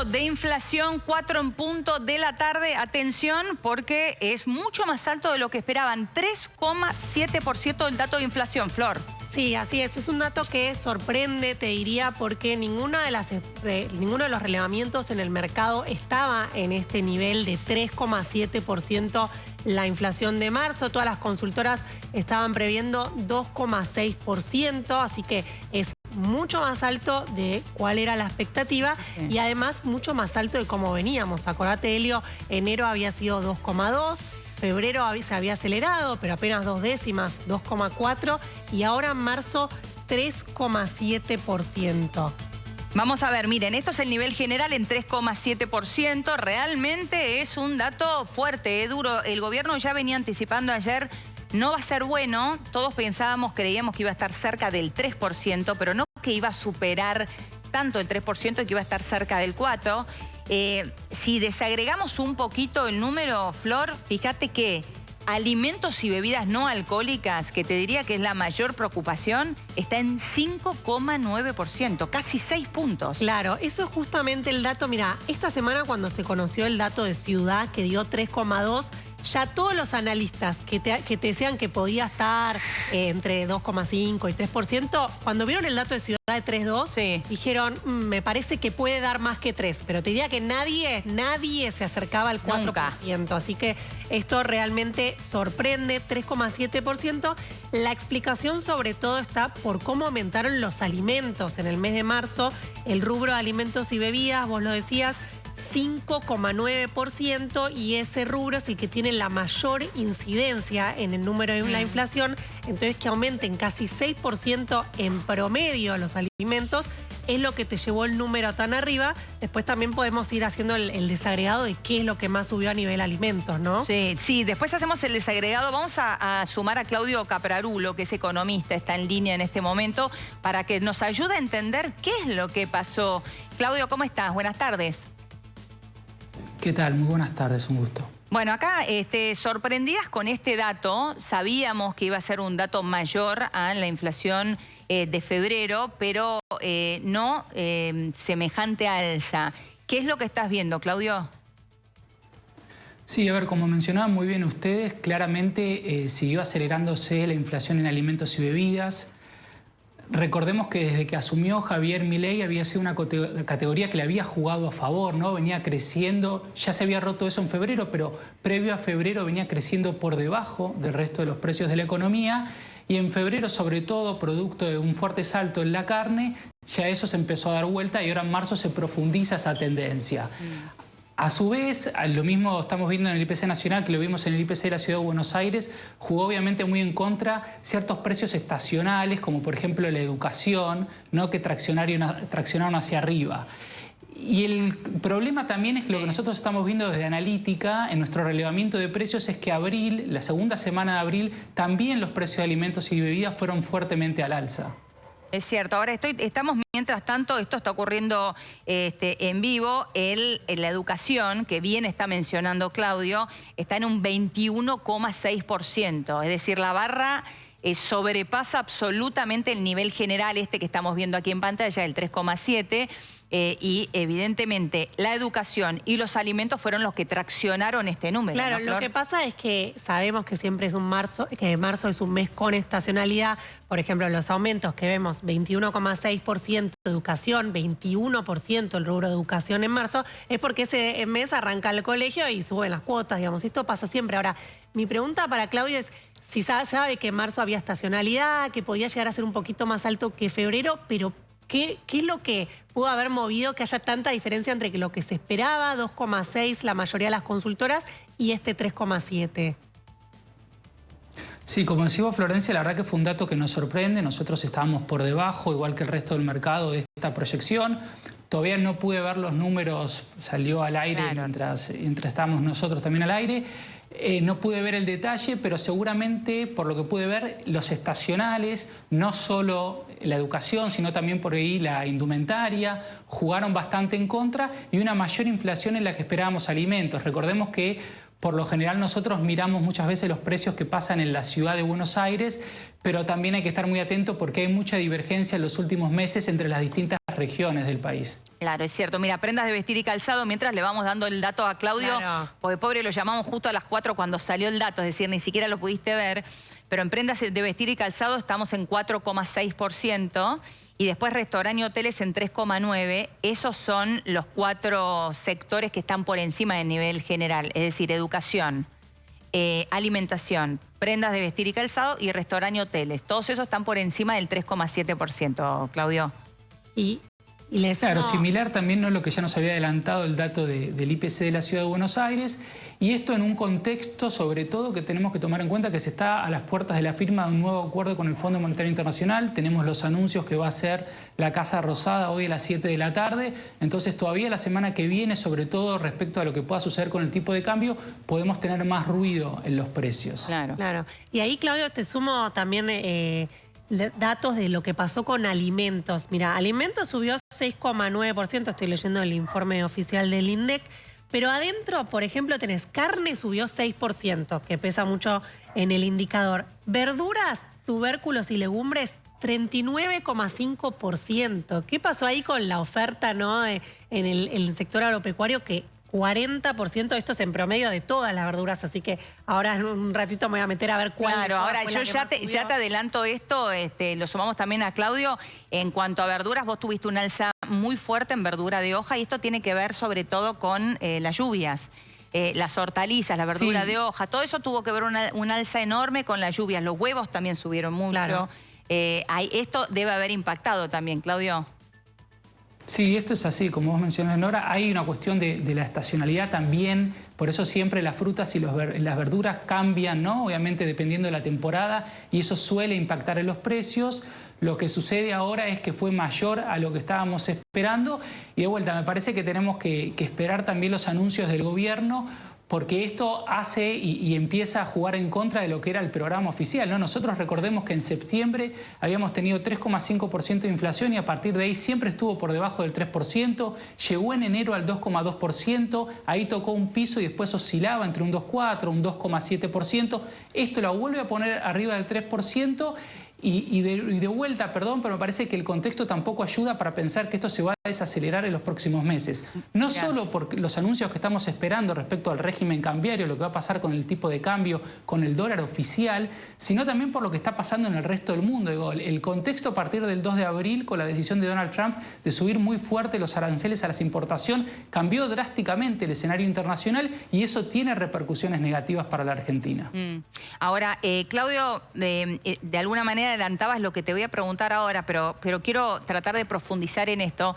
De inflación, 4 en punto de la tarde. Atención, porque es mucho más alto de lo que esperaban. 3,7% el dato de inflación, Flor. Sí, así es. Es un dato que sorprende, te diría, porque ninguno de los relevamientos en el mercado estaba en este nivel de 3,7% la inflación de marzo. Todas las consultoras estaban previendo 2,6%, así que es mucho más alto de cuál era la expectativa y además mucho más alto de cómo veníamos. Acordate, Helio, enero había sido 2,2%. Febrero se había acelerado, pero apenas 2 décimas, 2,4%, y ahora en marzo 3,7%. Vamos a ver, miren, esto es el nivel general en 3,7%. Realmente es un dato fuerte, duro. El gobierno ya venía anticipando ayer, no va a ser bueno. Todos creíamos que iba a estar cerca del 3%, pero no que iba a superar tanto el 3% y que iba a estar cerca del 4%. Si desagregamos un poquito el número, Flor, fíjate que alimentos y bebidas no alcohólicas, que te diría que es la mayor preocupación, está en 5,9%, casi 6 puntos. Claro, eso es justamente el dato. Mira, esta semana cuando se conoció el dato de Ciudad, que dio 3,2%, ya todos los analistas que te decían que podía estar entre 2,5 y 3%, cuando vieron el dato de Ciudad de 3,2, dijeron, me parece que puede dar más que 3%, pero te diría que nadie se acercaba al 4%. Nunca. Así que esto realmente sorprende, 3,7%. La explicación sobre todo está por cómo aumentaron los alimentos en el mes de marzo. El rubro de alimentos y bebidas, vos lo decías, 5,9%, y ese rubro es el que tiene la mayor incidencia en el número de la inflación. Entonces, que aumenten casi 6% en promedio los alimentos es lo que te llevó el número tan arriba. Después también podemos ir haciendo el desagregado de qué es lo que más subió a nivel alimentos, ¿no? Sí, después hacemos el desagregado. Vamos a sumar a Claudio Caprarulo, que es economista, está en línea en este momento, para que nos ayude a entender qué es lo que pasó. Claudio, ¿cómo estás? Buenas tardes. ¿Qué tal? Muy buenas tardes, un gusto. Bueno, acá sorprendidas con este dato, sabíamos que iba a ser un dato mayor a la inflación de febrero, pero no semejante alza. ¿Qué es lo que estás viendo, Claudio? Sí, a ver, como mencionaban muy bien ustedes, claramente siguió acelerándose la inflación en alimentos y bebidas. Recordemos que desde que asumió Javier Milei había sido una categoría que le había jugado a favor, ¿no? Venía creciendo, ya se había roto eso en febrero, pero previo a febrero venía creciendo por debajo del resto de los precios de la economía, y en febrero, sobre todo, producto de un fuerte salto en la carne, ya eso se empezó a dar vuelta y ahora en marzo se profundiza esa tendencia. A su vez, lo mismo estamos viendo en el IPC nacional, que lo vimos en el IPC de la Ciudad de Buenos Aires, jugó obviamente muy en contra ciertos precios estacionales, como por ejemplo la educación, ¿no? Que traccionaron hacia arriba. Y el problema también es que lo que nosotros estamos viendo desde Analítica, en nuestro relevamiento de precios, es que abril, la segunda semana de abril, también los precios de alimentos y bebidas fueron fuertemente al alza. Es cierto. Ahora estamos, mientras tanto, esto está ocurriendo en vivo. La educación, que bien está mencionando Claudio, está en un 21,6%. Es decir, la barra sobrepasa absolutamente el nivel general que estamos viendo aquí en pantalla, el 3,7%. Y evidentemente la educación y los alimentos fueron los que traccionaron este número. Claro, ¿no, Flor? lo que pasa es que sabemos que siempre es que marzo es un mes con estacionalidad. Por ejemplo, los aumentos que vemos, 21,6% de educación, 21% el rubro de educación en marzo, es porque ese mes arranca el colegio y suben las cuotas, digamos. Esto pasa siempre. Ahora, mi pregunta para Claudio es si sabe que en marzo había estacionalidad, que podía llegar a ser un poquito más alto que febrero, pero ¿qué es lo que pudo haber movido que haya tanta diferencia entre lo que se esperaba, 2,6% la mayoría de las consultoras, y este 3,7%? Sí, como decía Florencia, la verdad que fue un dato que nos sorprende. Nosotros estábamos por debajo, igual que el resto del mercado, de esta proyección. Todavía no pude ver los números, salió al aire, claro, mientras estábamos nosotros también al aire. No pude ver el detalle, pero seguramente, por lo que pude ver, los estacionales, no solo la educación, sino también por ahí la indumentaria, jugaron bastante en contra, y una mayor inflación en la que esperábamos alimentos. Recordemos que por lo general nosotros miramos muchas veces los precios que pasan en la ciudad de Buenos Aires, pero también hay que estar muy atento porque hay mucha divergencia en los últimos meses entre las distintas regiones del país. Claro, es cierto. Mira, prendas de vestir y calzado, mientras le vamos dando el dato a Claudio, Claro. porque pobre lo llamamos justo a las 4 cuando salió el dato, es decir, ni siquiera lo pudiste ver, pero en prendas de vestir y calzado estamos en 4,6%. Y después restaurante y hoteles en 3,9%. Esos son los 4 sectores que están por encima del nivel general. Es decir, educación, alimentación, prendas de vestir y calzado y restaurante y hoteles. Todos esos están por encima del 3,7%, Claudio. Y les Claro, similar también, ¿no?, lo que ya nos había adelantado el dato del IPC de la Ciudad de Buenos Aires, y esto en un contexto, sobre todo, que tenemos que tomar en cuenta que se está a las puertas de la firma de un nuevo acuerdo con el Fondo Monetario Internacional. Tenemos los anuncios que va a hacer la Casa Rosada hoy a las 7 de la tarde, entonces todavía la semana que viene, sobre todo respecto a lo que pueda suceder con el tipo de cambio, podemos tener más ruido en los precios. Claro. Claro. Y ahí, Claudio, te sumo también datos de lo que pasó con alimentos. Mira, alimentos subió 6,9%, estoy leyendo el informe oficial del INDEC, pero adentro, por ejemplo, tenés carne subió 6%, que pesa mucho en el indicador. Verduras, tubérculos y legumbres, 39,5%. ¿Qué pasó ahí con la oferta, no, en el sector agropecuario, que 40%, esto es en promedio de todas las verduras, así que ahora en un ratito me voy a meter a ver cuál. Claro, ahora yo ya te adelanto esto, lo sumamos también a Claudio. En cuanto a verduras, vos tuviste un alza muy fuerte en verdura de hoja y esto tiene que ver sobre todo con las lluvias. Las hortalizas, la verdura Sí. de hoja, todo eso tuvo que ver un alza enorme con las lluvias. Los huevos también subieron mucho. Claro. Esto debe haber impactado también, Claudio. Sí, esto es así, como vos mencionás, Nora, hay una cuestión de la estacionalidad también, por eso siempre las frutas y las verduras cambian, ¿no? Obviamente dependiendo de la temporada, y eso suele impactar en los precios. Lo que sucede ahora es que fue mayor a lo que estábamos esperando, y de vuelta, me parece que tenemos que esperar también los anuncios del gobierno, porque esto hace y empieza a jugar en contra de lo que era el programa oficial, ¿no? Nosotros recordemos que en septiembre habíamos tenido 3,5% de inflación y a partir de ahí siempre estuvo por debajo del 3%, llegó en enero al 2,2%, ahí tocó un piso y después oscilaba entre un 2,4%, un 2,7%, esto lo vuelve a poner arriba del 3%. Y de vuelta, perdón, pero me parece que el contexto tampoco ayuda para pensar que esto se va a desacelerar en los próximos meses. No solo por los anuncios que estamos esperando respecto al régimen cambiario, lo que va a pasar con el tipo de cambio, con el dólar oficial, sino también por lo que está pasando en el resto del mundo. Digo, el contexto a partir del 2 de abril, con la decisión de Donald Trump de subir muy fuerte los aranceles a la importación, cambió drásticamente el escenario internacional y eso tiene repercusiones negativas para la Argentina. Ahora, Claudio, de alguna manera adelantabas lo que te voy a preguntar ahora, pero quiero tratar de profundizar en esto.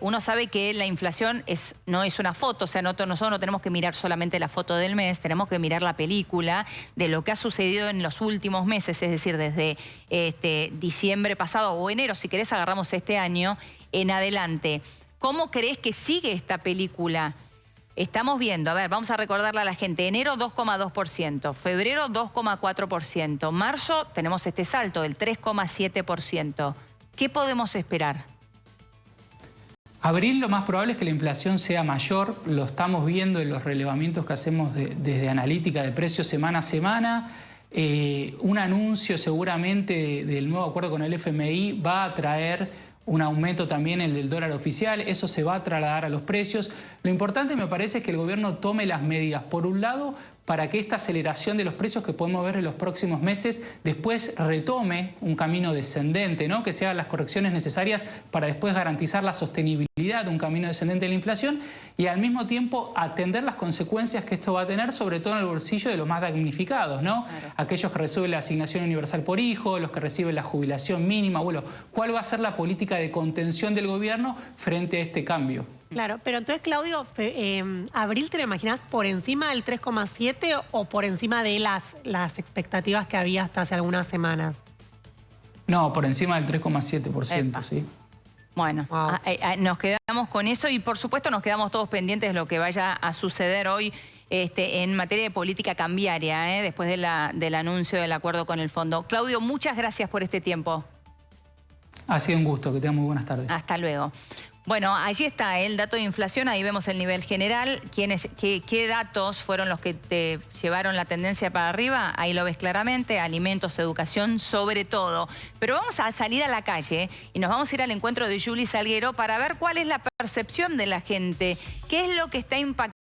Uno sabe que la inflación no es una foto, o sea, nosotros no tenemos que mirar solamente la foto del mes, tenemos que mirar la película de lo que ha sucedido en los últimos meses, es decir, desde diciembre pasado o enero, si querés agarramos este año, en adelante. ¿Cómo crees que sigue esta película? Estamos viendo, a ver, vamos a recordarle a la gente, enero 2,2%, febrero 2,4%, marzo tenemos este salto del 3,7%. ¿Qué podemos esperar? Abril lo más probable es que la inflación sea mayor, lo estamos viendo en los relevamientos que hacemos desde analítica de precios semana a semana. Un anuncio seguramente del nuevo acuerdo con el FMI va a traer un aumento también el del dólar oficial, eso se va a trasladar a los precios. Lo importante me parece es que el gobierno tome las medidas, por un lado, para que esta aceleración de los precios que podemos ver en los próximos meses después retome un camino descendente, ¿no? Que se hagan las correcciones necesarias para después garantizar la sostenibilidad de un camino descendente de la inflación y al mismo tiempo atender las consecuencias que esto va a tener, sobre todo en el bolsillo de los más damnificados, ¿no? Claro. Aquellos que reciben la asignación universal por hijo, los que reciben la jubilación mínima. Bueno, ¿cuál va a ser la política de contención del gobierno frente a este cambio? Claro, pero entonces, Claudio, ¿abril te lo imaginas por encima del 3,7 o por encima de las expectativas que había hasta hace algunas semanas? No, por encima del 3,7%, sí. Bueno, wow. Nos quedamos con eso y por supuesto nos quedamos todos pendientes de lo que vaya a suceder hoy en materia de política cambiaria, después del anuncio del acuerdo con el fondo. Claudio, muchas gracias por este tiempo. Ha sido un gusto, que tengan muy buenas tardes. Hasta luego. Bueno, allí está el dato de inflación, ahí vemos el nivel general. ¿Qué datos fueron los que te llevaron la tendencia para arriba? Ahí lo ves claramente, alimentos, educación, sobre todo. Pero vamos a salir a la calle y nos vamos a ir al encuentro de Juli Salguero para ver cuál es la percepción de la gente, qué es lo que está impactando